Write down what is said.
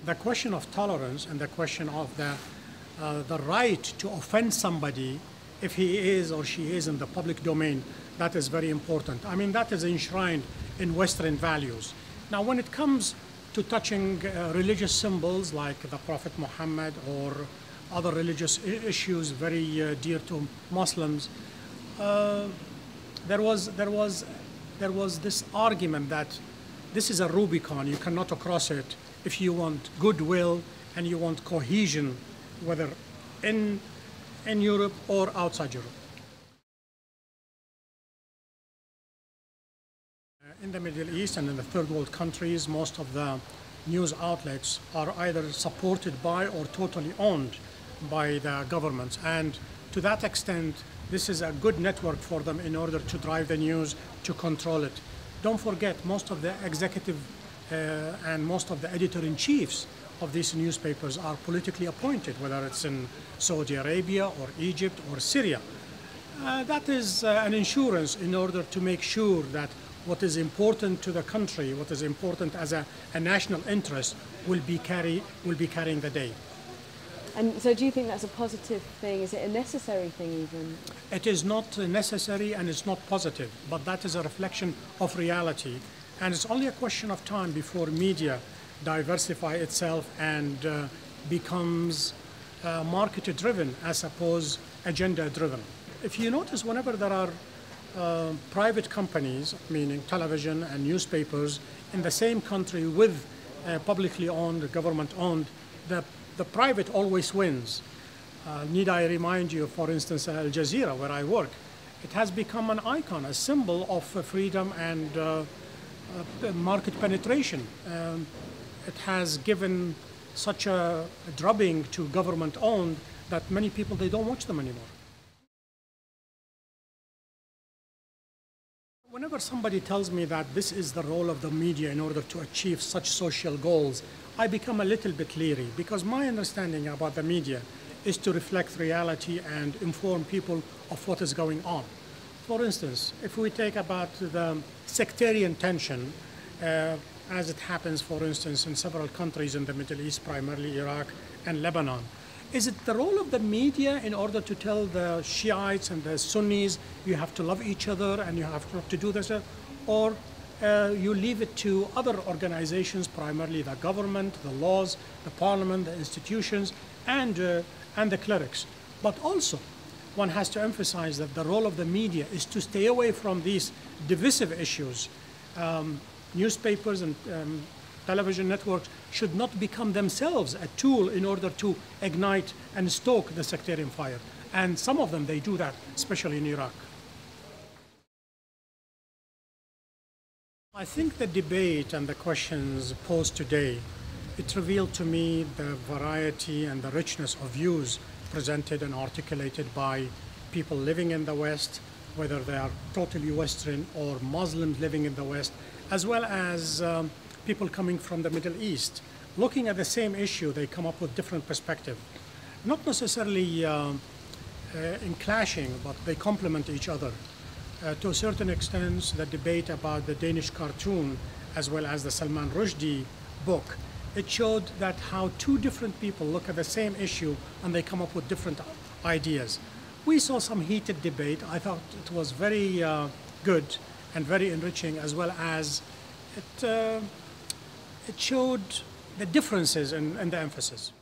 the question of tolerance and the question of the right to offend somebody if he is or she is in the public domain, that is very important. I mean, that is enshrined in Western values. Now, when it comes to touching religious symbols like the Prophet Muhammad or other religious issues very dear to Muslims, there was this argument that this is a Rubicon. You cannot cross it if you want goodwill and you want cohesion, whether in Europe or outside Europe. In the Middle East and in the third world countries, most of the news outlets are either supported by or totally owned by the governments. And to that extent, this is a good network for them in order to drive the news, to control it. Don't forget, most of the executive and most of the editor-in-chiefs of these newspapers are politically appointed, whether it's in Saudi Arabia or Egypt or Syria. That is an insurance in order to make sure that what is important to the country, what is important as a national interest, will be carrying the day. And so do you think that's a positive thing? Is it a necessary thing even? It is not necessary and it's not positive, but that is a reflection of reality. And it's only a question of time before media diversify itself and becomes market-driven as opposed agenda-driven. If you notice, whenever there are private companies, meaning television and newspapers, in the same country with publicly owned, government-owned, the private always wins. Need I remind you, for instance, Al Jazeera, where I work, it has become an icon, a symbol of freedom and market penetration. It has given such a drubbing to government-owned that many people, they don't watch them anymore. Whenever somebody tells me that this is the role of the media in order to achieve such social goals, I become a little bit leery, because my understanding about the media is to reflect reality and inform people of what is going on. For instance, if we take about the sectarian tension, as it happens, for instance, in several countries in the Middle East, primarily Iraq and Lebanon, is it the role of the media in order to tell the Shiites and the Sunnis, you have to love each other and you have to do this, or you leave it to other organizations, primarily the government, the laws, the parliament, the institutions, and the clerics? But also, one has to emphasize that the role of the media is to stay away from these divisive issues. Newspapers and television networks should not become themselves a tool in order to ignite and stoke the sectarian fire. And some of them, they do that, especially in Iraq. I think the debate and the questions posed today, it revealed to me the variety and the richness of views presented and articulated by people living in the West, whether they are totally Western or Muslims living in the West, as well as people coming from the Middle East. Looking at the same issue, they come up with different perspectives. Not necessarily in clashing, but they complement each other. To a certain extent, the debate about the Danish cartoon, as well as the Salman Rushdie book, it showed that how two different people look at the same issue and they come up with different ideas. We saw some heated debate. I thought it was very good and very enriching, as well as it showed the differences in the emphasis.